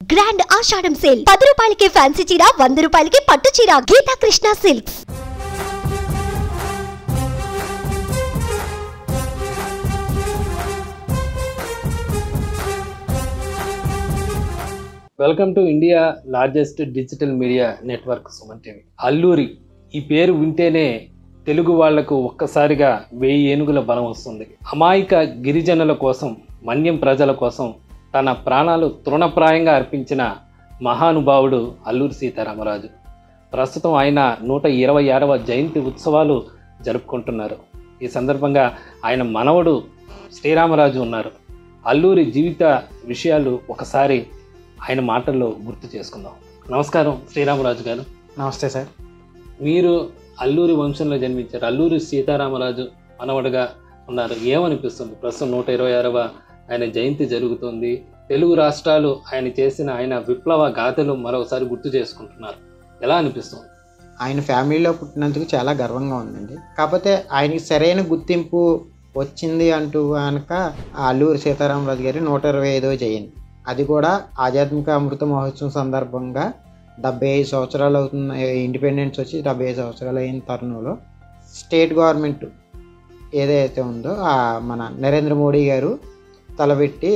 Grand ఆషాఢం sale 10 రూపాయలకే fancy చీర 100 రూపాయలకి పట్టు చీర Geetha Krishna silks. Welcome to India largest digital media network Suman TV. Alluri ఈ పేరు వింటేనే తెలుగు వాళ్లకు ఒక్కసారిగా 1000 ఏనుగుల బలం వస్తుంది. అమాయక గిరిజనుల కోసం, మన్యం ప్రజల కోసం తన ప్రాణాలు తృణప్రాయంగా అర్పించిన మహానుభావుడు అల్లూరి సీతారామరాజు. ప్రస్తుతం ఆయన 126వ జయంతి ఉత్సవాలు జరుపుకుంటున్నారు. ఈ సందర్భంగా ఆయన మనవడు శ్రీరామరాజు ఉన్నారు. అల్లూరి జీవిత విషయాలు ఒకసారి ఆయన మాటల్లో గుర్తు చేసుకుందాం. నమస్కారం శ్రీరామరాజు గారు. నమస్తే సార్. మీరు అల్లూరి వంశంలో జన్మించారు. అల్లూరి సీతారామరాజు మనవడుగా ఉన్నారు. ఏమనిపిస్తుంది? ప్రస్తుతం 126వ ఆయన జయంతి జరుగుతుంది. తెలుగు రాష్ట్రాలు ఆయన విప్లవ గాథలు మరోసారి గుర్తు చేసుకుంటున్నారు. ఎలా అనిపిస్తుంది? ఆయన ఫ్యామిలీలో పుట్టినందుకు చాలా గర్వంగా ఉందండి. కాకపోతే ఆయనకి సరైన గుర్తింపు వచ్చింది అంటూ కనుక అల్లూరి సీతారామరాజు గారి 125వ జయంతి, అది కూడా ఆధ్యాత్మిక అమృత మహోత్సవం సందర్భంగా 75 సంవత్సరాలు అవుతున్న ఇండిపెండెన్స్ వచ్చి 75 సంవత్సరాలు అయిన తరుణంలో స్టేట్ గవర్నమెంట్ ఏదైతే ఉందో మన నరేంద్ర మోడీ గారు తలబెట్టి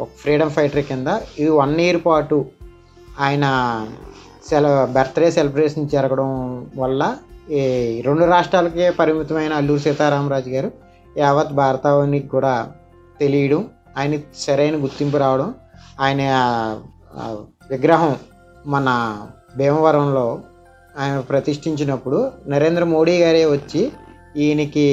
ఒక ఫ్రీడమ్ ఫైటర్ కింద ఇది 1 ఇయర్ పాటు ఆయన బర్త్డే సెలబ్రేషన్ జరగడం వల్ల ఈ 2 రాష్ట్రాలకే పరిమితమైన అల్లూరి సీతారామరాజు గారు యావత్ భారతావనికి కూడా తెలియడం, ఆయన సరైన గుర్తింపు రావడం, ఆయన విగ్రహం మన భీమవరంలో ఆయన ప్రతిష్ఠించినప్పుడు నరేంద్ర మోడీ గారే వచ్చి ఈయనకి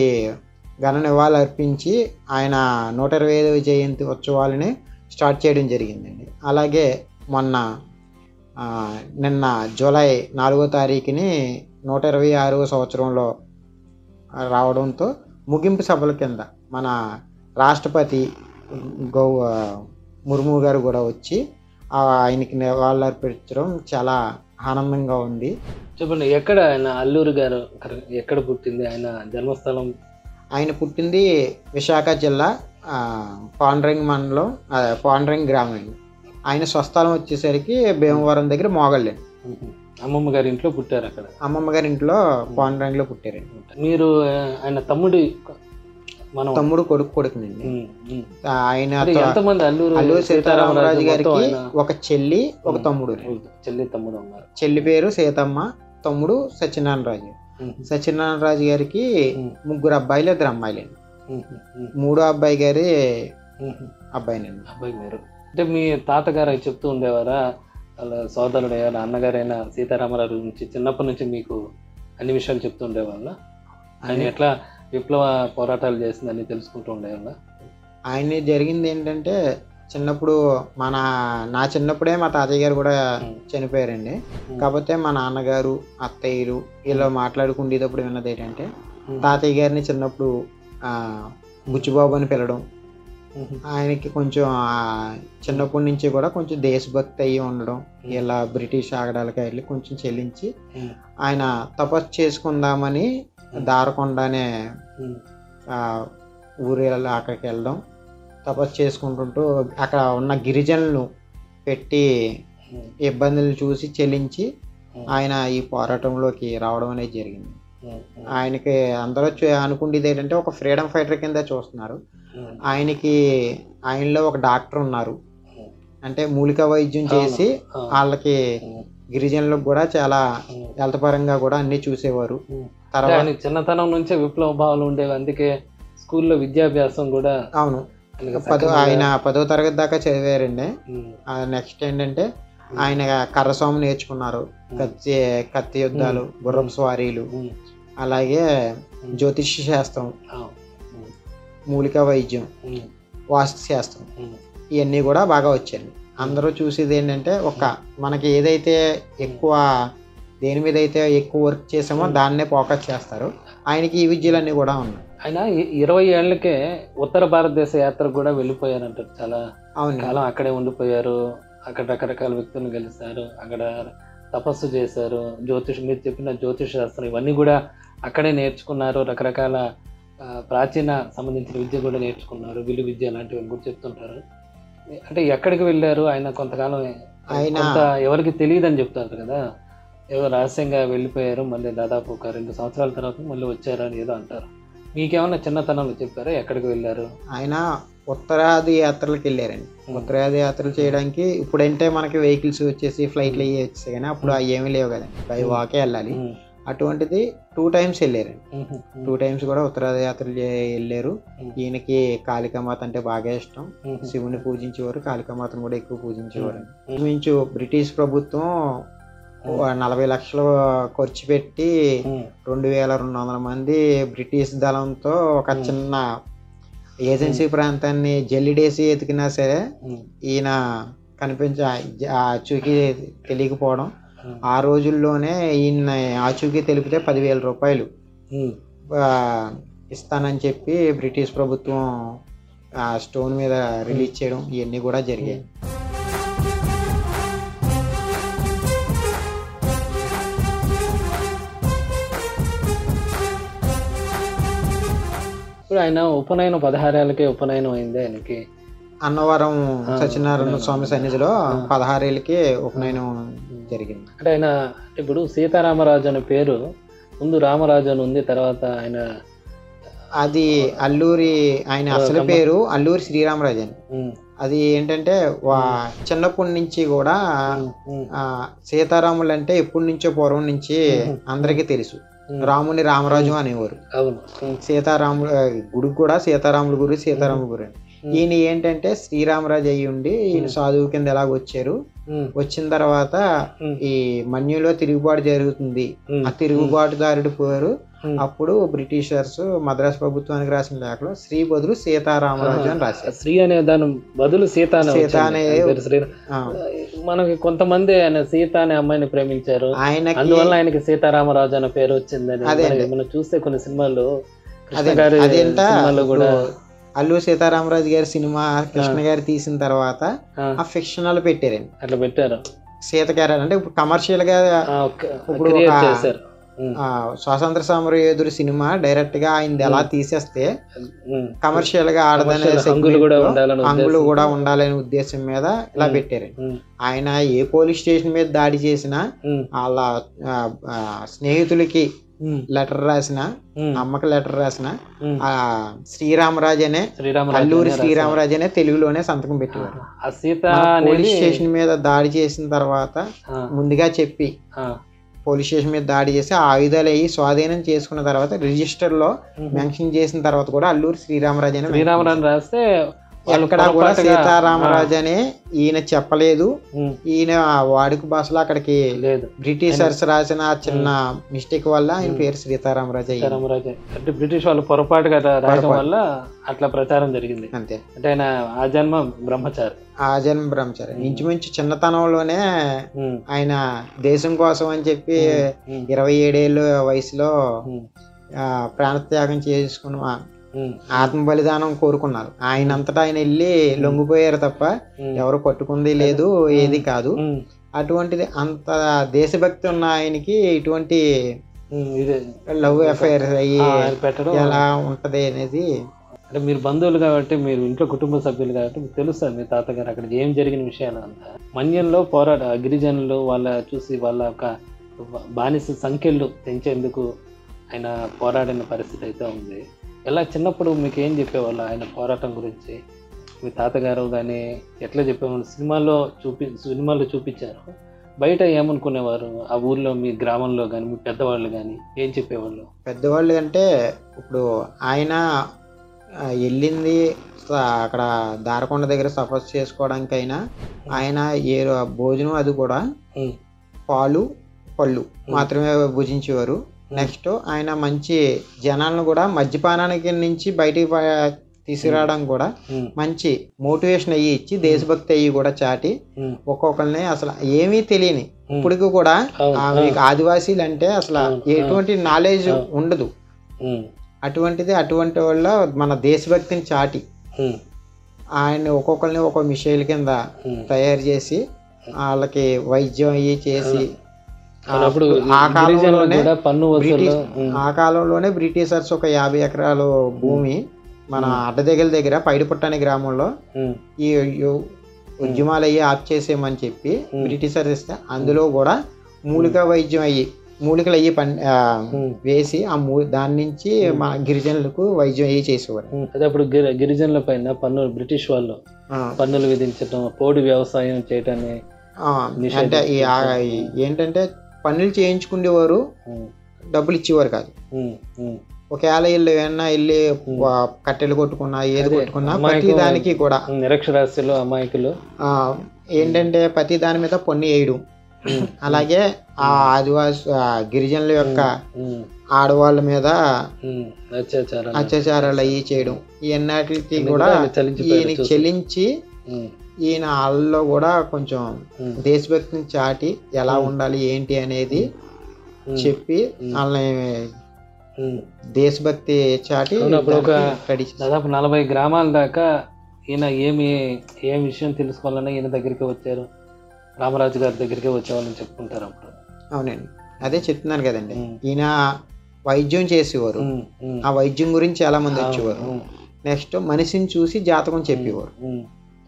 ఘన నివాళులు అర్పించి ఆయన 125వ జయంతి ఉత్సవాలని స్టార్ట్ చేయడం జరిగిందండి. అలాగే నిన్న జూలై 4వ తారీఖుని 126వ సంవత్సరంలో రావడంతో ముగింపు సభల కింద మన రాష్ట్రపతి ముర్ము గారు కూడా వచ్చి ఆయనకి నివాళులు అర్పించడం చాలా ఆనందంగా ఉంది. చెప్పండి, ఎక్కడ ఆయన అల్లూరి గారు ఎక్కడ పుట్టింది? ఆయన జన్మస్థలం? ఆయన పుట్టింది విశాఖ జిల్లా పాండ్రంగ్ మండలం, పాండ్రంగ్ గ్రామం. ఆయన స్వస్థలం వచ్చేసరికి భీమవరం దగ్గర మోగళ్ళండి. అమ్మమ్మ గారి ఇంట్లో పుట్టారు. అక్కడ అమ్మమ్మ గారి ఇంట్లో పాండ్రంగ్లో పుట్టారండి. మీరు ఆయన తమ్ముడు కొడుకునండి. ఆయన అల్లూరి సీతారామరాజు గారికి ఒక చెల్లి, ఒక తమ్ముడు. తమ్ముడు ఉన్నారు. చెల్లి పేరు సీతమ్మ, తమ్ముడు సత్యనారాయణరాజు. సత్యనారాయణరాజు గారికి 3 అబ్బాయిలు, 2 అమ్మాయిలండి. 3వ అబ్బాయి గారి అబ్బాయినండి. అబ్బాయి మీరు అంటే మీ తాతగారు చెప్తూ ఉండేవారా? వాళ్ళ సోదరుడు అన్నగారైనా సీతారామరాజు గురించి చిన్నప్పటి నుంచి మీకు అన్ని విషయాలు చెప్తూ ఉండేవాళ్ళ? ఆయన ఎట్లా విప్లవ పోరాటాలు చేసిందని తెలుసుకుంటూ ఉండేవాళ్ళ? ఆయన జరిగింది ఏంటంటే, చిన్నప్పుడు నా చిన్నప్పుడే మా తాతయ్య గారు కూడా చనిపోయారండి. కాకపోతే మా నాన్నగారు, అత్తయ్యలు ఇలా మాట్లాడుకునేటప్పుడు విన్నది ఏంటంటే, తాతయ్య గారిని చిన్నప్పుడు బుచ్చిబాబు అని పిలవడం, ఆయనకి కొంచెం చిన్నప్పటి నుంచి కూడా కొంచెం దేశభక్తి అయ్యి ఉండడం, ఇలా బ్రిటిష్ ఆగడాలకి వెళ్ళి కొంచెం చెల్లించి ఆయన తపస్సు చేసుకుందామని దారకొండ అనే ఊరిలో అక్కడికి వెళ్ళడం, తపస్సు చేసుకుంటుంటూ అక్కడ ఉన్న గిరిజనులను పెట్టి ఇబ్బందులు చూసి చెల్లించి ఆయన ఈ పోరాటంలోకి రావడం అనేది జరిగింది. ఆయనకి అందరూ అనుకుండేది ఏంటంటే ఒక ఫ్రీడమ్ ఫైటర్ కింద చూస్తున్నారు. ఆయనలో ఒక డాక్టర్ ఉన్నారు, అంటే మూలిక వైద్యం చేసి వాళ్ళకి గిరిజనులకు కూడా చాలా హెల్త్ పరంగా కూడా అన్ని చూసేవారు. తర్వాత చిన్నతనం నుంచే విప్లవ భావాలు ఉండేవి, అందుకే స్కూల్లో విద్యాభ్యాసం కూడా. అవును, ఆయన 10వ తరగతి దాకా చదివారండి. నెక్స్ట్ ఏంటంటే ఆయన కర్రసాము నేర్చుకున్నారు, కత్తి యుద్ధాలు, గుర్రపు స్వారీలు, అలాగే జ్యోతిష్య శాస్త్రం, మూలిక వైద్యం, వాస్తు శాస్త్రం, ఇవన్నీ కూడా బాగా వచ్చాయి. అందరూ చూసేది ఏంటంటే మనకి ఏదైతే ఎక్కువ దేని మీద అయితే ఎక్కువ వర్క్ చేసామో దాన్నే ఫోకస్ చేస్తారు. ఆయనకి ఈ విద్యలన్నీ కూడా ఉన్నాయి. ఆయన 20 ఏళ్ళకే ఉత్తర భారతదేశ యాత్రకు కూడా వెళ్ళిపోయారంటారు. చాలా కాలం అక్కడే ఉండిపోయారు. అక్కడ రకరకాల వ్యక్తులను కలిశారు, అక్కడ తపస్సు చేశారు, మీరు చెప్పిన జ్యోతిష్ శాస్త్రం ఇవన్నీ కూడా అక్కడే నేర్చుకున్నారు. రకరకాల ప్రాచీన సంబంధించిన విద్య కూడా నేర్చుకున్నారు, విలు విద్య లాంటివి కూడా చెప్తుంటారు. అంటే ఎక్కడికి వెళ్ళారు ఆయన కొంతకాలం? ఆయన కొంత ఎవరికి తెలియదని చెప్తారు కదా, ఏదో రహస్యంగా వెళ్ళిపోయారు, మళ్ళీ దాదాపు ఒక 2 సంవత్సరాల తర్వాత మళ్ళీ వచ్చారు అని ఏదో అంటారు. మీకేమన్నా చిన్నతనంలో చెప్పారా ఎక్కడికి వెళ్ళారు? ఆయన ఉత్తరాది యాత్రలకు వెళ్ళారండి. ఉత్తరాది యాత్రలు చేయడానికి ఇప్పుడంటే మనకి వెహికల్స్ వచ్చేసి ఫ్లైట్లు అయ్యి వచ్చేసాయి, కానీ అప్పుడు అవి ఏమీ లేవు కదండి, బై వాకే వెళ్ళాలి. అటువంటిది 2 times వెళ్ళారండి. 2 times కూడా ఉత్తరాది యాత్రలు వెళ్ళారు. ఈయనకి కాళికామాత అంటే బాగా ఇష్టం, శివుని పూజించేవారు, కాళికామాతను కూడా ఎక్కువ పూజించేవారు. ఇంచుమించు బ్రిటిష్ ప్రభుత్వం 40 లక్షలు ఖర్చు పెట్టి 2200 మంది బ్రిటిష్ దళంతో ఒక చిన్న ఏజెన్సీ ప్రాంతాన్ని జల్లిడేసి ఎతికినా సరే ఈయన ఆచూకీ తెలియకపోవడం, ఆ రోజుల్లోనే ఈయన ఆచూకీ తెలిపితే 10,000 రూపాయలు ఇస్తానని చెప్పి బ్రిటిష్ ప్రభుత్వం స్టోన్ మీద రిలీజ్ చేయడం ఇవన్నీ కూడా జరిగాయి. ఇప్పుడు ఆయన ఉపనయనం 16 ఏళ్ళకే ఉపనయనం అయింది ఆయనకి. అన్నవరం సత్యనారాయణ స్వామి సన్నిధిలో 16 ఏళ్ళకి ఉపనయనం జరిగింది. అంటే ఆయన ఇప్పుడు సీతారామరాజు అనే పేరు ముందు రామరాజు అని ఉంది, తర్వాత ఆయన అది అల్లూరి, ఆయన అసలు పేరు అల్లూరి శ్రీరామరాజు అని. అది ఏంటంటే చిన్నప్పటి నుంచి కూడా సీతారాములు అంటే ఎప్పటి నుంచో పూర్వం నుంచి అందరికీ తెలుసు, రాముని రామరాజు అనేవారు. సీతారాముల గుడి కూడా సీతారాముల గురి, సీతారాముల గురి. ఈయన ఏంటంటే శ్రీరామరాజు అయ్యి ఉండి ఈయన సాధువు కింద ఎలాగ వచ్చారు, వచ్చిన తర్వాత ఈ మన్యులో తిరుగుబాటు జరుగుతుంది, ఆ తిరుగుబాటుదారుడు పోయారు. అప్పుడు బ్రిటిషర్స్ మద్రాసు ప్రభుత్వానికి రాసిన లేఖలో శ్రీ బదులు సీతారామరాజు అని రాశారు. శ్రీ అనే దాని బదులు సీత అనే మనకి కొంతమంది ఆయన సీత అనే అమ్మాయిని ప్రేమించారు, అందువల్ల ఆయనకి సీతారామరాజు అనే పేరు వచ్చిందని మనం చూస్తే కొన్ని సినిమాల్లో కూడా అల్లూరి సీతారామరాజు గారి సినిమా కృష్ణ గారు తీసిన తర్వాత ఆ ఫిక్షనల్ పెట్టారండి, అట్లా పెట్టారు. సీత క్యారెక్టర్ అంటే ఇప్పుడు కమర్షియల్ గా ఇప్పుడు స్వాతంత్ర సమర యోధుడు సినిమా డైరెక్ట్ గా ఆయన ఎలా తీసేస్తే కమర్షియల్ గా ఆడదనే అంగులు కూడా ఉండాలనే ఉద్దేశం మీద ఇలా పెట్టారు. ఆయన ఏ పోలీస్ స్టేషన్ మీద దాడి చేసినా వాళ్ళ స్నేహితులకి లెటర్ రాసిన, అమ్మకి లెటర్ రాసిన శ్రీరామరాజు అనే అల్లూరి శ్రీరామరాజు అనే తెలుగులోనే సంతకం పెట్టేవారు. పోలీస్ స్టేషన్ మీద దాడి చేసిన తర్వాత ముందుగా చెప్పి పోలీస్ స్టేషన్ మీద దాడి చేసి ఆయుధాలు అయ్యి స్వాధీనం చేసుకున్న తర్వాత రిజిస్టర్ లో మెన్షన్ చేసిన తర్వాత కూడా అల్లూరి శ్రీరామరాజు అని రాస్తే ఎక్కడ కూడా సీతారామరాజు అని ఈయన చెప్పలేదు. ఈయన వాడుక భాషలో అక్కడికి బ్రిటిషర్స్ రాసిన చిన్న మిస్టేక్ వల్ల ఆయన పేరు సీతారామరాజు అయ్యింది. అంటే బ్రిటిష్ వాళ్ళు పొరపాటుగా రాయడం వల్ల అట్లా ప్రచారం జరిగింది. అంతే. అంటే ఆయన ఆ జన్మ బ్రహ్మచారి. ఇంచుమించు చిన్నతనంలోనే ఆయన దేశం కోసం అని చెప్పి 27 ఏళ్ళ వయసులో ప్రాణత్యాగం చేసుకున్న ఆత్మ బలిదానం కోరుకున్నారు. ఆయన అంతటా ఆయన వెళ్ళి లొంగిపోయారు తప్ప ఎవరు పట్టుకుంది లేదు, ఏది కాదు. అటువంటిది అంత దేశభక్తి ఉన్న ఆయనకి ఇటువంటి లవ్ అఫైర్స్ అయ్యి ఎలా ఉంటది అనేది. అంటే మీరు బంధువులు కాబట్టి, మీరు ఇంట్లో కుటుంబ సభ్యులు కాబట్టి మీకు తెలుస్తుంది మీ తాతగారు అక్కడ ఏం జరిగిన విషయాలు అంతా. మన్యంలో గిరిజనులు వాళ్ళ చూసి వాళ్ళ ఒక బానిస సంఖ్యలు పెంచేందుకు ఆయన పోరాడిన పరిస్థితి అయితే ఉంది. ఎలా చిన్నప్పుడు మీకు ఏం చెప్పేవాళ్ళు ఆయన పోరాటం గురించి? మీ తాతగారు కానీ ఎట్లా చెప్పేవాళ్ళు? సినిమాల్లో చూపించారు, బయట ఏమనుకునేవారు? ఆ ఊర్లో మీ గ్రామంలో కానీ మీ పెద్దవాళ్ళు కానీ ఏం చెప్పేవాళ్ళు? పెద్దవాళ్ళు అంటే ఇప్పుడు ఆయన వెళ్ళింది అక్కడ దారకొండ దగ్గర తపస్సు చేసుకోవడానికైనా ఆయన ఏ భోజనం అది కూడా పాలు పళ్ళు మాత్రమే భుజించేవారు. నెక్స్ట్ ఆయన మంచి జనాలను కూడా మద్యపానానికి నుంచి బయటికి తీసుకురావడం కూడా మంచి మోటివేషన్ అయ్యి ఇచ్చి దేశభక్తి అయ్యి కూడా చాటి ఒక్కొక్కరిని అసలు ఏమీ తెలియని ఇప్పటికి కూడా ఆదివాసీలు అంటే అసలు ఎటువంటి నాలెడ్జ్ ఉండదు. అటువంటి వాళ్ళ మన దేశభక్తిని చాటి ఆయన ఒక్కొక్కరిని ఒక్కొక్క మిషైల్ కింద తయారు చేసి వాళ్ళకి వైద్యం అయ్యి చేసి ఆ కాలంలోనే బ్రిటిషర్స్ ఒక 50 ఎకరాలు భూమి మన అడ్డదెగల దగ్గర పైడిపుట్ట అనే గ్రామంలో ఈ ఉద్యమాలు అయ్యి ఆప్ చేసేయమని చెప్పి బ్రిటిషర్స్ ఇస్తే అందులో కూడా మూలికలు అయ్యి వేసి దాని నుంచి మా గిరిజనులకు వైద్యం అయ్యి చేసేవారు. అదే అప్పుడు గిరిజనుల పైన పన్నులు బ్రిటిష్ వాళ్ళు పన్నులు విధించడం, పోడు వ్యవసాయం చేయటాన్ని అంటే ఏంటంటే పన్నులు చేయించుకునేవారు, డబ్బులు ఇచ్చేవారు కాదు. ఒకవేళ వీళ్ళు ఏమన్నా వెళ్ళి కట్టెలు కొట్టుకున్నా ఏది కొట్టుకున్నా ప్రతి దానికి కూడా నిరక్షరాస్యులు అమాయకులు ఏంటంటే ప్రతి దాని మీద పన్ను వేయడం, అలాగే ఆ ఆదివాసి గిరిజనుల యొక్క ఆడవాళ్ళ మీద అత్యాచారాలు అయ్యి చేయడం, ఇవన్నిటికి కూడా ఈయనకి చెల్లించి ఈయన వాళ్ళలో కూడా కొంచెం దేశభక్తిని చాటి ఎలా ఉండాలి ఏంటి అనేది చెప్పి వాళ్ళని దేశభక్తి చాటి దాదాపు 40 గ్రామాల దాకా ఈయన ఏం విషయం తెలుసుకోవాలన్నా ఈయన దగ్గరికి వచ్చారు, రామరాజు గారి దగ్గరికి వచ్చేవాళ్ళని చెప్పుకుంటారు అప్పుడు. అవునండి, అదే చెప్తున్నాను కదండి. ఈయన వైద్యం చేసేవారు, ఆ వైద్యం గురించి చాలా మంది వచ్చేవారు. నెక్స్ట్ మనిషిని చూసి జాతకం చెప్పేవారు.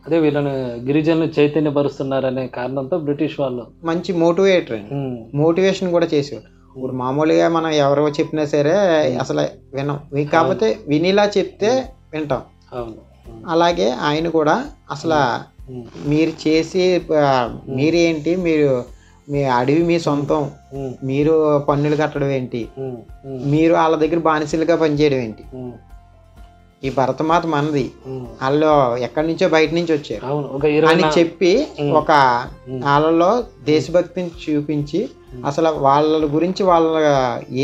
అదే వీళ్ళని గిరిజనులు చైతన్యపరుస్తున్నారనే కారణంతో బ్రిటిష్ వాళ్ళు మంచి మోటివేటర్ అండి, మోటివేషన్ కూడా చేసేవారు. ఇప్పుడు మామూలుగా మనం ఎవరో చెప్పినా సరే అసలు వినం, కాకపోతే వినిలా చెప్తే వింటాం. అలాగే ఆయన కూడా అసలు మీరు చేసి మీరేంటి, మీ అడవి మీ సొంతం, మీరు పన్నులు కట్టడం ఏంటి, మీరు వాళ్ళ దగ్గర బానిసలుగా పనిచేయడం ఏంటి, ఈ భరతమాత మనది, వాళ్ళు ఎక్కడి నుంచో బయట నుంచి వచ్చారు అని చెప్పి ఒక వాళ్ళలో దేశభక్తిని చూపించి అసలు వాళ్ళ గురించి వాళ్ళ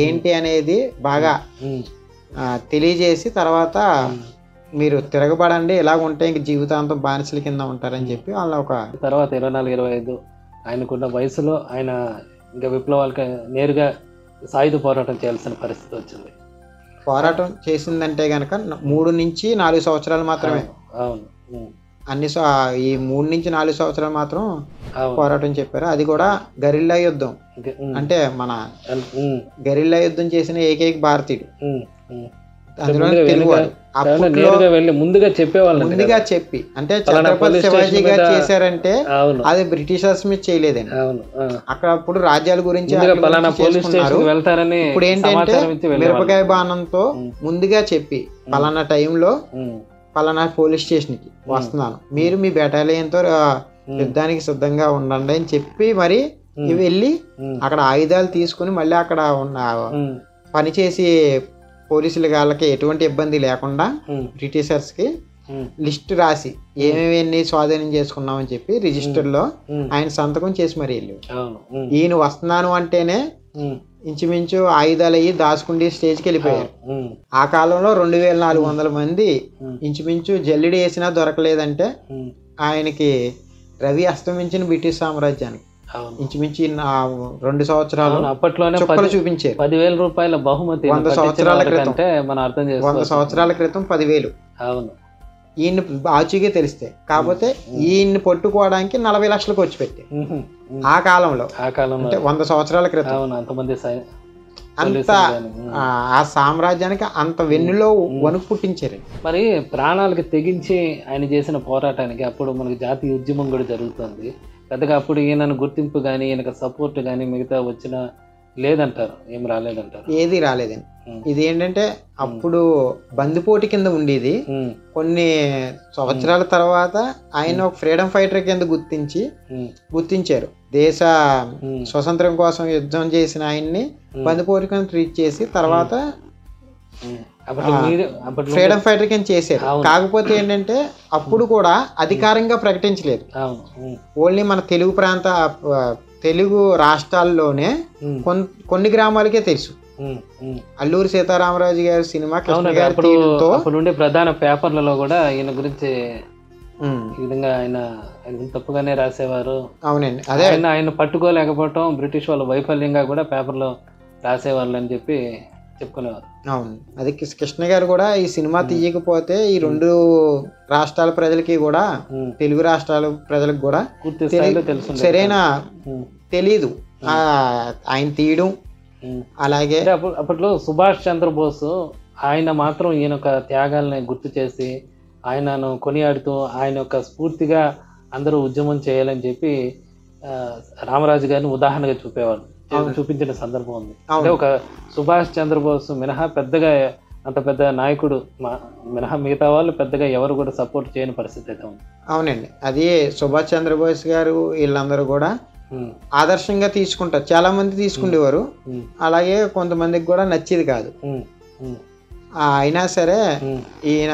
ఏంటి అనేది బాగా తెలియజేసి తర్వాత మీరు తిరగబడండి, ఇలాగ ఉంటే ఇంక జీవితాంతం బానిసల కింద ఉంటారని చెప్పి వాళ్ళ ఒక తర్వాత 24-25 ఆయనకున్న వయసులో ఆయన ఇంకా విప్లవాలకు నేరుగా సాయుధ పోరాటం చేయాల్సిన పరిస్థితి వచ్చింది. పోరాటం చేసిందంటే కనుక 3 నుంచి 4 సంవత్సరాలు మాత్రమే. ఈ 3 నుంచి 4 సంవత్సరాలు మాత్రం పోరాటం చెప్పారు. అది కూడా గరిల్లా యుద్ధం, అంటే మన గరిల్లా యుద్ధం చేసిన ఏకైక భారతీయుడు. ముందుగా చెప్పి అంటే ఛత్రపతి శివాజీ గారు చేశారంటే అది బ్రిటిషర్స్ మీద చేయలేదండి. అక్కడ అప్పుడు రాజ్యాల గురించి ఇప్పుడు ఏంటంటే మిరపకాయ బాణంతో ముందుగా చెప్పి పలానా టైంలో పలానా పోలీస్ స్టేషన్ కి వస్తున్నాను, మీరు మీ బెటాలియన్ తో యుద్ధానికి సిద్ధంగా ఉండండి అని చెప్పి మరి వెళ్ళి అక్కడ ఆయుధాలు తీసుకుని మళ్ళీ అక్కడ ఉన్న పనిచేసి పోలీసుల వాళ్ళకి ఎటువంటి ఇబ్బంది లేకుండా బ్రిటిషర్స్ కి లిస్ట్ రాసి ఏమేమి స్వాధీనం చేసుకున్నామని చెప్పి రిజిస్టర్ లో ఆయన సంతకం చేసి మరి వెళ్ళి ఈయన వస్తున్నాను అంటేనే ఇంచుమించు ఆయుధాలు అయ్యి దాచుకుంటే స్టేజ్కి వెళ్ళిపోయారు. ఆ కాలంలో 2400 మంది ఇంచుమించు జల్లిడి వేసినా దొరకలేదంటే ఆయనకి రవి అస్తమించిన బ్రిటిష్ సామ్రాజ్యానికి ఇంచుమించి 2 సంవత్సరాలు అప్పట్లోనే చూపించారు. 10,000 రూపాయల బహుమతి 100 సంవత్సరాల క్రితం మనం అర్థం చేసుకోవాలి. 100 సంవత్సరాల క్రితం 10,000. అవును, ఈయన్ని ఆచూకీ తెలిస్తే కాకపోతే ఈయన్ని పట్టుకోవడానికి 40 లక్షలు ఖర్చు పెట్టి ఆ కాలంలో అంటే 100 సంవత్సరాల క్రితం అంత ఆ సామ్రాజ్యానికి అంత వెన్నులో వణుకు పుట్టించారు. మరి ప్రాణాలకు తెగించి ఆయన చేసిన పోరాటానికి అప్పుడు మనకి జాతీయ ఉద్యమం కూడా జరుగుతుంది. పెద్దగా అప్పుడు ఈయనను గుర్తింపు కానీ ఈయనకు సపోర్ట్ కానీ మిగతా వచ్చిన లేదంటారు, ఏం రాలేదంటారు. ఏది రాలేదండి. ఇది ఏంటంటే అప్పుడు బందిపోటు కింద ఉండేది. కొన్ని సంవత్సరాల తర్వాత ఆయన ఒక ఫ్రీడమ్ ఫైటర్ కింద గుర్తించారు. దేశ స్వతంత్రం కోసం యుద్ధం చేసిన ఆయన్ని బందిపోటు కింద ట్రీట్ చేసి తర్వాత ఫ్రీడమ్ ఫైటర్ కింద చేశారు. కాకపోతే ఏంటంటే అప్పుడు కూడా అధికారంగా ప్రకటించలేదు. ఓన్లీ మన తెలుగు రాష్ట్రాల్లోనే కొన్ని గ్రామాలకే తెలుసు. అల్లూరి సీతారామరాజు గారి సినిమా అప్పుడు ప్రధాన పేపర్లలో కూడా ఈయన గురించి ఈ విధంగా ఆయన తప్పుగానే రాసేవారు. అవునండి, అదే ఆయన పట్టుకోలేకపోవటం బ్రిటిష్ వాళ్ళ వైఫల్యంగా కూడా పేపర్లో రాసేవాళ్ళు అని చెప్పి చెప్పుకునేవారు. అవును, అది కృష్ణ గారు కూడా ఈ సినిమా తీయకపోతే ఈ 2 రాష్ట్రాల ప్రజలకి కూడా తెలుగు రాష్ట్రాల ప్రజలకు కూడా సరైన తెలీదు ఆయన తీయడం. అలాగే అప్పట్లో సుభాష్ చంద్రబోస్ ఆయన మాత్రం ఈయన యొక్క త్యాగాలని గుర్తు చేసి ఆయనను కొనియాడుతూ ఆయన యొక్క స్ఫూర్తిగా అందరూ ఉద్యమం చేయాలని చెప్పి రామరాజు గారిని ఉదాహరణగా చూపేవాళ్ళు, చూపించిన సందర్భం ఉంది. అంటే ఒక సుభాష్ చంద్రబోస్ మినహా పెద్దగా అంత పెద్ద నాయకుడు మినహా మిగతా వాళ్ళు పెద్దగా ఎవరు కూడా సపోర్ట్ చేయని పరిస్థితి అయితే ఉంది. అవునండి, అది సుభాష్ చంద్రబోస్ గారు వీళ్ళందరూ కూడా ఆదర్శంగా తీసుకుంటారు, చాలా మంది తీసుకునేవారు. అలాగే కొంతమందికి కూడా నచ్చేది కాదు. అయినా సరే ఈయన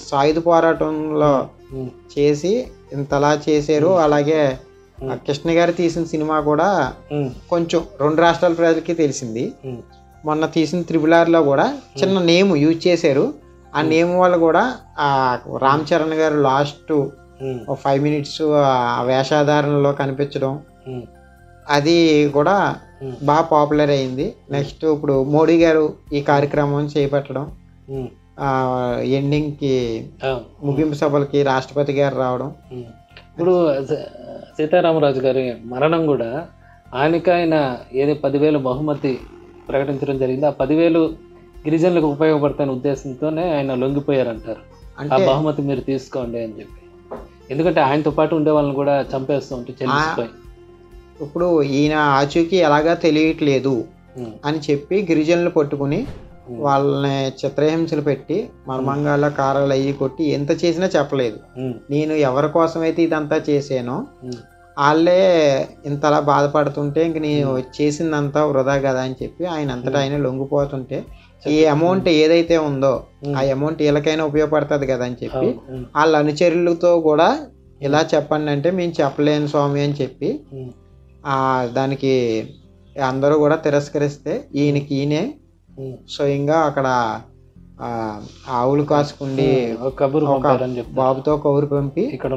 సాయుధ పోరాటంలో చేసి ఇంతలా చేశారు. అలాగే కృష్ణ గారు తీసిన సినిమా కూడా కొంచెం 2 రాష్ట్రాల ప్రజలకి తెలిసింది. మొన్న తీసిన RRR లో కూడా చిన్న నేమ్ యూజ్ చేశారు. ఆ నేమ్ వల్ల కూడా ఆ రామ్ చరణ్ గారు లాస్ట్ 5 minutes ఆ వేషాధారణలో కనిపించడం అది కూడా బాగా పాపులర్ అయింది. నెక్స్ట్ ఇప్పుడు మోడీ గారు ఈ కార్యక్రమం చేపట్టడం, ఎండింగ్కి ముగింపు సభలకి రాష్ట్రపతి గారు రావడం. ఇప్పుడు సీతారామరాజు గారి మరణం కూడా ఆయన ఏదో 10,000 బహుమతి ప్రకటించడం జరిగింది. ఆ 10,000 గిరిజనులకు ఉపయోగపడతానే ఉద్దేశంతోనే ఆయన లొంగిపోయారంటారు. ఆ బహుమతి మీరు తీసుకోండి అని చెప్పి. ఎందుకంటే ఆయనతో పాటు ఉండే వాళ్ళని కూడా చంపేస్తూ ఉంటే చెల్లిసిపోయి, ఇప్పుడు ఈయన ఆచూకీ ఎలాగా తెలియట్లేదు అని చెప్పి గిరిజనులు పట్టుకుని వాళ్ళని చిత్రహింసలు పెట్టి మర్మంగాళ్ళ కారాలు అయ్యి కొట్టి ఎంత చేసినా చెప్పలేదు. నేను ఎవరి కోసమైతే ఇదంతా చేశానో వాళ్ళే ఇంతలా బాధపడుతుంటే ఇంక నేను చేసిందంతా వృధా కదా అని చెప్పి ఆయన అంతటా ఆయన లొంగిపోతుంటే ఈ అమౌంట్ ఏదైతే ఉందో ఆ అమౌంట్ వీళ్ళకైనా ఉపయోగపడుతుంది కదా అని చెప్పి వాళ్ళ అనుచరులతో కూడా ఇలా చెప్పండి అంటే మేము చెప్పలేను స్వామి అని చెప్పి దానికి అందరూ కూడా తిరస్కరిస్తే ఈయనే స్వయంగా అక్కడ ఆవులు కాసుకుండి కబురు బాబుతో కబురు పంపి ఇక్కడ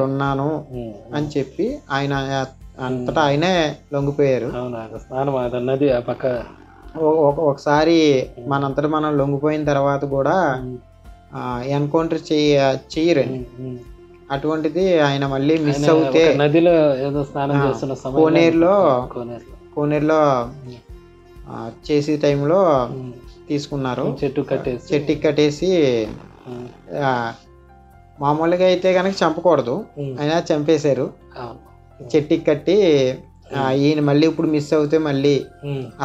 ఉన్నాను అని చెప్పి ఆయన అంతటా ఆయనే లొంగిపోయారు. ఒకసారి మనంతటా మనం లొంగిపోయిన తర్వాత కూడా ఎన్కౌంటర్ చెయ్యరండి. అటువంటిది ఆయన మళ్ళీ మిస్ అవుతే నదిలో ఏదో స్నానం చేస్తున్న కోనేరులో చేసే టైంలో తీసుకున్నారు. చెట్టుకి కట్టేసి మామూలుగా అయితే కనుక చంపకూడదు, అయినా చంపేశారు. చెట్టుకి కట్టి ఈయన మళ్ళీ ఇప్పుడు మిస్ అవుతే మళ్ళీ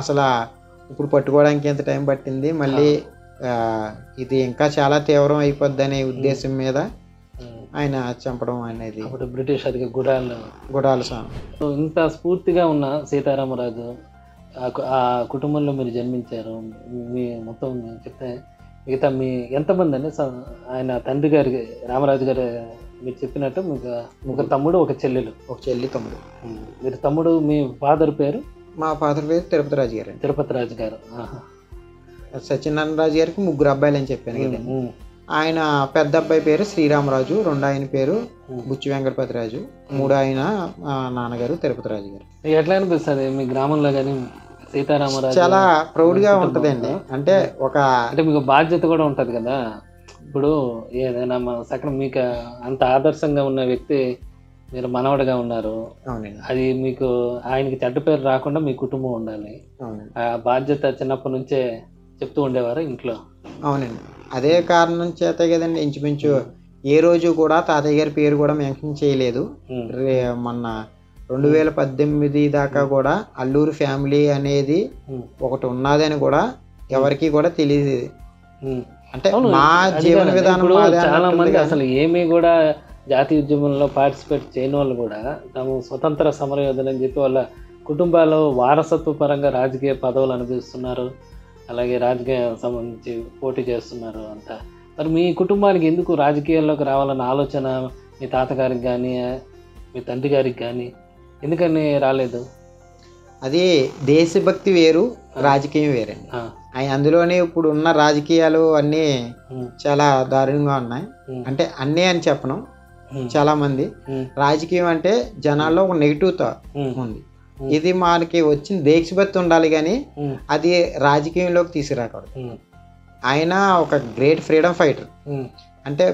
అసలు ఇప్పుడు పట్టుకోవడానికి ఎంత టైం పట్టింది, మళ్ళీ ఇది ఇంకా చాలా తీవ్రం అయిపోద్ది అనే ఉద్దేశం మీద ఆయన చంపడం అనేది. అప్పుడు బ్రిటిష్ అధిక గుడాలు ఇంత స్ఫూర్తిగా ఉన్న సీతారామరాజు ఆ కుటుంబంలో మీరు జన్మించారు. మీ మొత్తం చెప్తే మిగతా మీ ఎంతమంది అండి? ఆయన తండ్రి గారికి రామరాజు గారు మీరు చెప్పినట్టు మీకు ఒక తమ్ముడు ఒక చెల్లి తమ్ముడు. మీరు తమ్ముడు, మీ ఫాదర్ పేరు? మా ఫాదర్ పేరు తిరుపతి రాజు గారు. సత్యనారాయణ రాజు గారికి 3 అబ్బాయిలు అని చెప్పాను కదా. ఆయన పెద్ద అబ్బాయి పేరు శ్రీరామరాజు, 2 ఆయన పేరు బుచ్చి వెంకటపతి రాజు, 3 ఆయన నాన్నగారు తిరుపతి రాజు గారు. ఎట్లా అనిపిస్తుంది మీ గ్రామంలో కానీ సీతారామరాజు? చాలా ప్రౌడ్ గా ఉంటదండి. అంటే మీకు బాధ్యత కూడా ఉంటది కదా. ఇప్పుడు ఏదైనా సకలం మీకు అంత ఆదర్శంగా ఉన్న వ్యక్తి మీరు మనవడిగా ఉన్నారు. అది మీకు ఆయనకి చెడ్డ పేరు రాకుండా మీ కుటుంబం ఉండాలి. ఆ బాధ్యత చిన్నప్పటి నుంచే చెప్తూ ఉండేవారు ఇంట్లో? అవునండి, అదే కారణం చేత కదండి ఇంచుమించు ఏ రోజు కూడా తాతయ్య గారి పేరు కూడా మెన్షన్ చేయలేదు. మొన్న 2018 దాకా కూడా అల్లూరి ఫ్యామిలీ అనేది ఒకటి ఉన్నదని కూడా ఎవరికి కూడా తెలియదు. అంటే మా జీవన విధానం చాలా మంది అసలు ఏమీ కూడా జాతీయ ఉద్యమంలో పార్టిసిపేట్ చేయని వాళ్ళు కూడా తాము స్వతంత్ర సమరయోధులు అని చెప్పి వాళ్ళ కుటుంబాల్లో వారసత్వ పరంగా రాజకీయ పదవులు అనుభవిస్తున్నారు. అలాగే రాజకీయ సంబంధించి పోటీ చేస్తున్నారు అంతా. మరి మీ కుటుంబానికి ఎందుకు రాజకీయాల్లోకి రావాలన్న ఆలోచన మీ తాతగారికి కానీ మీ తండ్రి గారికి కానీ ఎందుకని రాలేదు? అది దేశభక్తి వేరు, రాజకీయం వేరండి. అందులోనే ఇప్పుడు ఉన్న రాజకీయాలు అన్నీ చాలా దారుణంగా ఉన్నాయి. అంటే అన్నీ అని చెప్పను, చాలా మంది రాజకీయం అంటే జనాల్లో ఒక నెగిటివ్ థాట్ ఉంది. ఇది మనకి వచ్చిన దేశభక్తి ఉండాలి కానీ అది రాజకీయంలోకి తీసుకురాకూడదు. ఆయన ఒక గ్రేట్ ఫ్రీడమ్ ఫైటర్. అంటే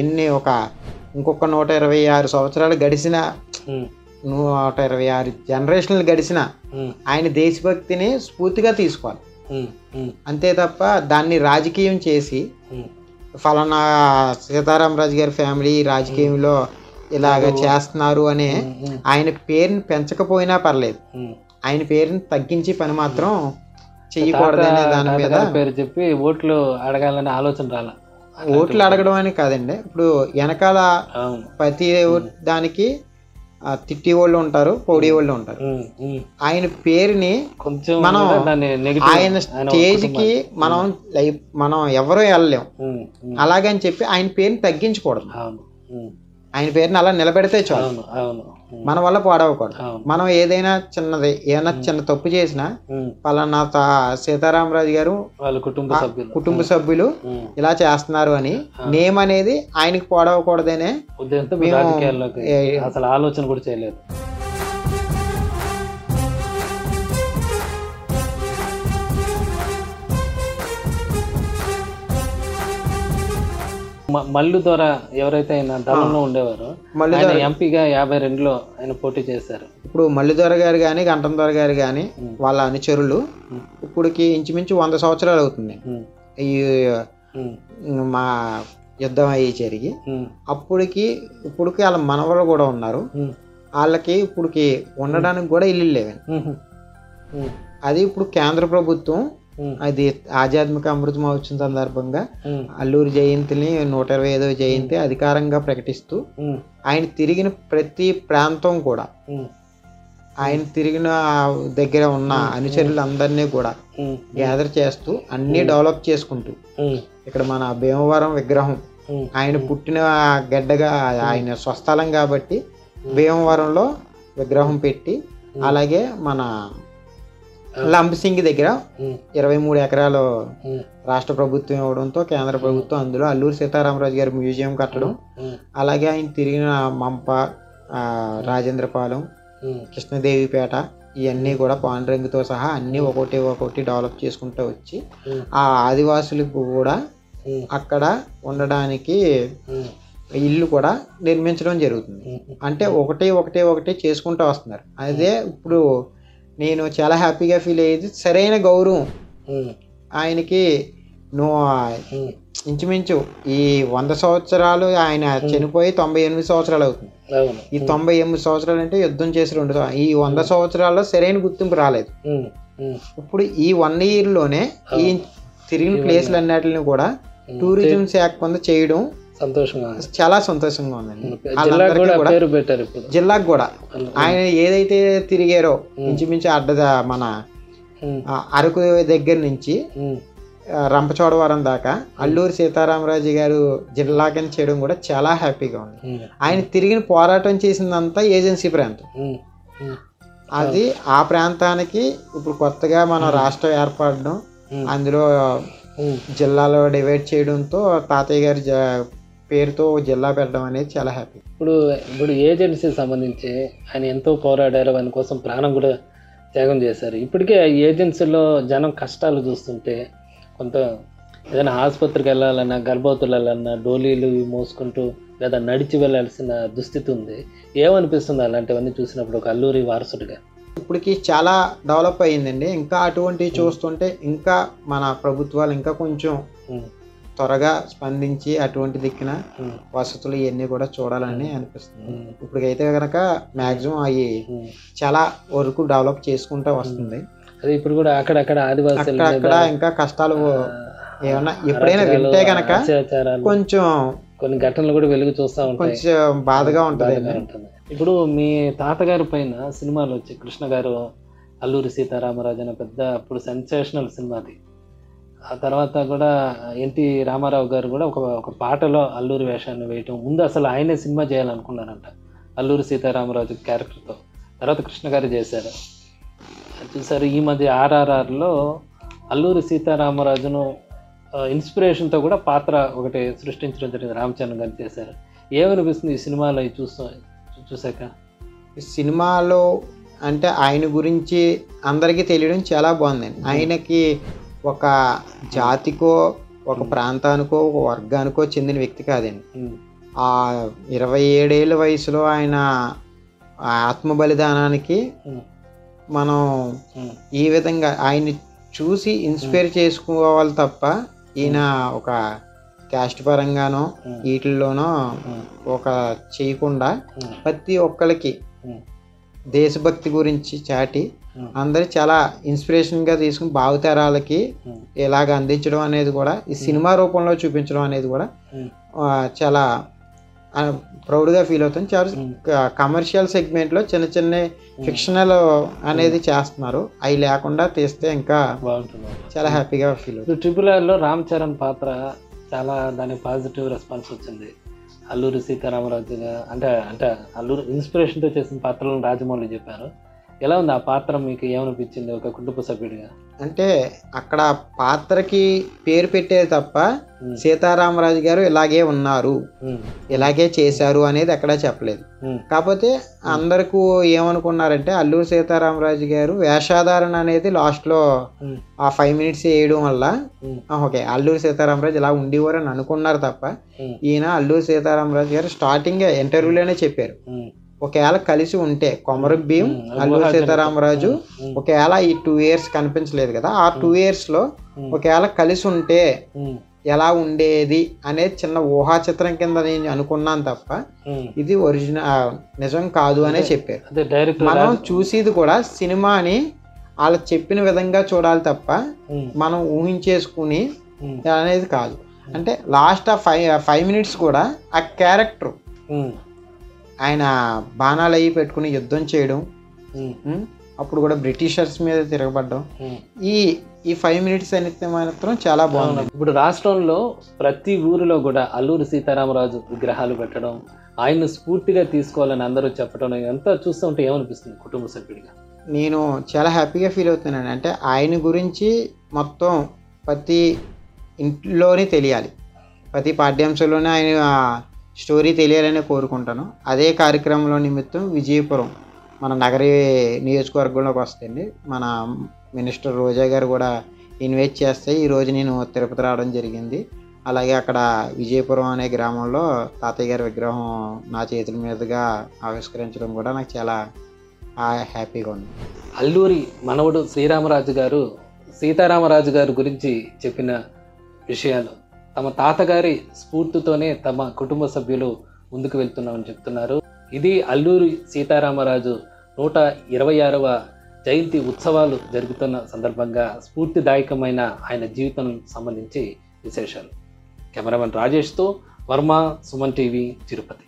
ఎన్ని ఇంకొక 126 సంవత్సరాలు గడిచిన 126 జనరేషన్లు గడిచిన ఆయన దేశభక్తిని స్ఫూర్తిగా తీసుకోవాలి. అంతే తప్ప దాన్ని రాజకీయం చేసి ఫలానా సీతారామరాజు గారి ఫ్యామిలీ రాజకీయంలో ఇలాగ చేస్తున్నారు అనే ఆయన పేరుని పెంచకపోయినా పర్లేదు, ఆయన పేరుని తగ్గించి పని మాత్రం చెయ్యకూడదనే దాని మీద పేరు చెప్పి ఓట్లు అడగాలనే ఆలోచన రాల. ఓట్లు అడగడం అని కాదండి, ఇప్పుడు వెనకాల ప్రతి దానికి తిట్టి వాళ్ళు ఉంటారు, పొడి వాళ్ళు ఉంటారు. ఆయన పేరుని కొంచెం మనం ఆయన స్టేజ్కి మనం ఎవరో వెళ్ళలేం, అలాగని చెప్పి ఆయన పేరుని తగ్గించకూడదు. ఆయన పేరుని అలా నిలబెడితే చాలు, మన వల్ల పాడవకూడదు. మనం ఏదైనా చిన్న తప్పు చేసినా పలానా సీతారామరాజు గారు వాళ్ళ కుటుంబ సభ్యులు ఇలా చేస్తున్నారు అని నేమ్ అనేది ఆయనకి పాడవకూడదనే అసలు ఆలోచన కూడా చేయలేదు. మల్లు ద్వారా ఎవరైతే ఆయన దళంలో ఉండేవారో ఆయన ఎంపీగా 52లో ఆయన పోటీ చేశారు. ఇప్పుడు మల్లు దొర గారు కానీ గంటం దొర గారు కానీ వాళ్ళ అనుచరులు ఇప్పటికి ఇంచుమించు 100 సంవత్సరాలు అవుతుంది ఈ మా యుద్ధం అయ్యి జరిగి. ఇప్పటికి వాళ్ళ మనవలు కూడా ఉన్నారు, వాళ్ళకి ఇప్పటికి ఉండడానికి కూడా ఇల్లు లేవండి. అది ఇప్పుడు కేంద్ర ప్రభుత్వం అది ఆధ్యాత్మిక అమృత మహోత్సవం సందర్భంగా అల్లూరి జయంతిని 125వ జయంతి అధికారంగా ప్రకటిస్తూ ఆయన తిరిగిన ప్రతి ప్రాంతం కూడా ఆయన తిరిగిన దగ్గర ఉన్న అనుచరులందరినీ కూడా గ్యాదర్ చేస్తూ అన్ని డెవలప్ చేసుకుంటూ ఇక్కడ మన భీమవరం విగ్రహం ఆయన పుట్టిన గడ్డగా ఆయన స్వస్థలం కాబట్టి భీమవరంలో విగ్రహం పెట్టి, అలాగే మన లంబసింగి దగ్గర 23 ఎకరాలు రాష్ట్ర ప్రభుత్వం ఇవ్వడంతో కేంద్ర ప్రభుత్వం అందులో అల్లూరి సీతారామరాజు గారి మ్యూజియం కట్టడం, అలాగే ఆయన తిరిగిన మంప, రాజేంద్రపాలెం, కృష్ణదేవిపేట ఇవన్నీ కూడా పాండురంగుతో సహా అన్నీ ఒకటి డెవలప్ చేసుకుంటూ వచ్చి ఆ ఆదివాసులకు కూడా అక్కడ ఉండడానికి ఇల్లు కూడా నిర్మించడం జరుగుతుంది. అంటే ఒకటి చేసుకుంటూ వస్తున్నారు. అదే ఇప్పుడు నేను చాలా హ్యాపీగా ఫీల్ అయ్యేది సరైన గౌరవం ఆయనకి. ఇంచుమించు ఈ 100 సంవత్సరాలు ఆయన చనిపోయి 98 సంవత్సరాలు అవుతుంది. ఈ 98 సంవత్సరాలు అంటే యుద్ధం చేసి 2 ఈ 100 సంవత్సరాల్లో సరైన గుర్తింపు రాలేదు. ఇప్పుడు ఈ 1 ఇయర్లోనే ఈ తిరిగిన ప్లేస్లు అన్నిటిని కూడా టూరిజం శాఖ కింద చేయడం చాలా సంతోషంగా ఉందండి. జిల్లాకు కూడా ఆయన ఏదైతే తిరిగారో ఇంచుమించు మన అరకు దగ్గర నుంచి రంపచోడవరం దాకా అల్లూరి సీతారామరాజు గారు జిల్లా కింద చేయడం కూడా చాలా హ్యాపీగా ఉంది. ఆయన తిరిగిన పోరాటం చేసిందంతా ఏజెన్సీ ప్రాంతం, అది ఆ ప్రాంతానికి ఇప్పుడు కొత్తగా మన రాష్ట్రం ఏర్పడడం, అందులో జిల్లాలో డివైడ్ చేయడంతో తాతయ్య గారి పేరుతో జిల్లా పెట్టడం అనేది చాలా హ్యాపీ. ఇప్పుడు ఏజెన్సీకి సంబంధించి ఆయన ఎంతో పోరాడారు, ఆయన కోసం ప్రాణం కూడా త్యాగం చేశారు. ఇప్పటికే ఏజెన్సీలో జనం కష్టాలు చూస్తుంటే కొంత ఏదైనా ఆసుపత్రికి వెళ్ళాలన్నా, గర్భవతులు వెళ్ళాలన్నా డోలీలు మోసుకుంటూ లేదా నడిచి వెళ్ళాల్సిన దుస్థితి ఉంది. ఏమనిపిస్తుంది అలాంటివన్నీ చూసినప్పుడు ఒక అల్లూరి వారసుడిగా? ఇప్పటికి చాలా డెవలప్ అయ్యిందండి. ఇంకా అటువంటివి చూస్తుంటే ఇంకా మన ప్రభుత్వాలు ఇంకా కొంచెం త్వరగా స్పందించి అటువంటి దిక్కున వసతులు ఇవన్నీ కూడా చూడాలని అనిపిస్తుంది. ఇప్పటికైతే కనుక మ్యాక్సిమం అవి చాలా వరకు డెవలప్ చేసుకుంటూ వస్తుంది. అది ఇప్పుడు కూడా అక్కడక్కడ ఆదివాసులు అక్కడ ఇంకా కష్టాలు ఏమన్నా ఎప్పుడైనా వింటే కనుక కొంచెం కొన్ని ఘటనలు కూడా వెలుగు చూస్తూ ఉంటాయి, కొంచెం బాధగా ఉంటుంది. ఇప్పుడు మీ తాతగారి పైన సినిమాలు వచ్చి కృష్ణ గారు అల్లూరి సీతారామరాజు అనే పెద్ద అప్పుడు సెన్సేషనల్ సినిమాది. ఆ తర్వాత కూడా ఎన్టీ రామారావు గారు కూడా ఒక పాటలో అల్లూరి వేషాన్ని వేయటం. ముందు అసలు ఆయనే సినిమా చేయాలనుకున్నారంట అల్లూరి సీతారామరాజు క్యారెక్టర్తో, తర్వాత కృష్ణ గారు చేశారు. చూసారు ఈ మధ్య RRRలో అల్లూరి సీతారామరాజును ఇన్స్పిరేషన్తో కూడా పాత్ర ఒకటి సృష్టించడం జరిగింది, రామచంద్ర గారు చేశారు. ఏమనిపిస్తుంది ఈ సినిమాలో చూసాక? ఈ సినిమాలో అంటే ఆయన గురించి అందరికీ తెలియడం చాలా బాగుందండి. ఆయనకి ఒక జాతికో ఒక ప్రాంతానికో ఒక వర్గానికో చెందిన వ్యక్తి కాదండి. ఆ 27 ఏళ్ళ వయసులో ఆయన ఆత్మ బలిదానానికి మనం ఈ విధంగా ఆయన్ని చూసి ఇన్స్పైర్ చేసుకోవాలి తప్ప ఈయన ఒక క్యాస్ట్ పరంగానో వీటిల్లోనో ఒక చేయకుండా ప్రతి ఒక్కరికి దేశభక్తి గురించి చాటి అందరు చాలా ఇన్స్పిరేషన్గా తీసుకుని భావితరాలకి ఇలాగ అందించడం అనేది కూడా ఈ సినిమా రూపంలో చూపించడం అనేది కూడా చాలా ప్రౌడ్గా ఫీల్ అవుతుంది. చాలా కమర్షియల్ సెగ్మెంట్లో చిన్న చిన్న ఫిక్షనల్ అనేది చేస్తున్నారు, అవి లేకుండా తీస్తే ఇంకా బాగుంటుంది. చాలా హ్యాపీగా ఫీల్ అవుతుంది. ట్రిపుల్ ఆర్లో రామ్ చరణ్ పాత్ర చాలా దానికి పాజిటివ్ రెస్పాన్స్ వచ్చింది. అల్లూరి సీతారామరాజుగా అంటే అంటే అల్లూరి ఇన్స్పిరేషన్తో చేసిన పాత్రలను రాజమౌళి చెప్పారు. ఎలా ఉంది ఆ పాత్ర, మీకు ఏమనిపించింది ఒక కుటుంబ సభ్యుడిగా? అంటే అక్కడ పాత్రకి పేరు పెట్టేది తప్ప సీతారామరాజు గారు ఇలాగే ఉన్నారు, ఇలాగే చేశారు అనేది ఎక్కడా చెప్పలేదు. కాకపోతే అందరికీ ఏమనుకున్నారంటే అల్లూరి సీతారామరాజు గారు వేషాధారణ అనేది లాస్ట్లో ఆ 5 minutes వేయడం వల్ల ఓకే అల్లూరి సీతారామరాజు ఇలా ఉండేవారు అని అనుకున్నారు తప్ప ఈయన అల్లూరి సీతారామరాజు గారు స్టార్టింగ్ ఇంటర్వ్యూలోనే చెప్పారు, ఒకవేళ కలిసి ఉంటే కొమరం భీం అల్లూరి సీతారామరాజు ఒకవేళ ఈ 2 years కనిపించలేదు కదా, ఆ 2 yearsలో ఒకవేళ కలిసి ఉంటే ఎలా ఉండేది అనేది చిన్న ఊహా చిత్రం కింద నేను అనుకున్నాను తప్ప ఇది ఒరిజినల్ నిజం కాదు అనే చెప్పారు. మనం చూసేది కూడా సినిమాని వాళ్ళు చెప్పిన విధంగా చూడాలి తప్ప మనం ఊహించేసుకుని అనేది కాదు. అంటే లాస్ట్ ఆ 5 minutes కూడా ఆ క్యారెక్టర్ ఆయన బాణాలు అయ్యి పెట్టుకుని యుద్ధం చేయడం, అప్పుడు కూడా బ్రిటిషర్స్ మీద తిరగబడ్డం, ఈ 5 minutes అనేది మాత్రం చాలా బాగుంది. ఇప్పుడు రాష్ట్రంలో ప్రతి ఊరిలో కూడా అల్లూరి సీతారామరాజు విగ్రహాలు పెట్టడం, ఆయన్ని స్ఫూర్తిగా తీసుకోవాలని అందరూ చెప్పడం, ఇదంతా చూస్తుంటే ఏమనిపిస్తుంది కుటుంబ సభ్యుడిగా? నేను చాలా హ్యాపీగా ఫీల్ అవుతున్నాను. అంటే ఆయన గురించి మొత్తం ప్రతి ఇంట్లోనే తెలియాలి, ప్రతి పాఠ్యాంశంలోనే ఆయన స్టోరీ తెలియాలని కోరుకుంటాను. అదే కార్యక్రమంలో నిమిత్తం విజయపురం మన నగరి నియోజకవర్గంలోకి వస్తుంది. మన మినిస్టర్ రోజా గారు కూడా ఇన్వైట్ చేస్తే ఈరోజు నేను తిరుపతి రావడం జరిగింది. అలాగే అక్కడ విజయపురం అనే గ్రామంలో తాతయ్య గారి విగ్రహం నా చేతుల మీదుగా ఆవిష్కరించడం కూడా నాకు చాలా హ్యాపీగా ఉంది. అల్లూరి మనవడు శ్రీరామరాజు గారు సీతారామరాజు గారి గురించి చెప్పిన విషయాలు, తమ తాతగారి స్ఫూర్తితోనే తమ కుటుంబ సభ్యులు ముందుకు వెళ్తున్నామని చెప్తున్నారు. ఇది అల్లూరి సీతారామరాజు 126వ జయంతి ఉత్సవాలు జరుగుతున్న సందర్భంగా స్ఫూర్తిదాయకమైన ఆయన జీవితం సంబంధించి విశేషాలు. కెమెరామెన్ రాజేష్తో వర్మ, సుమన్ టీవీ, తిరుపతి.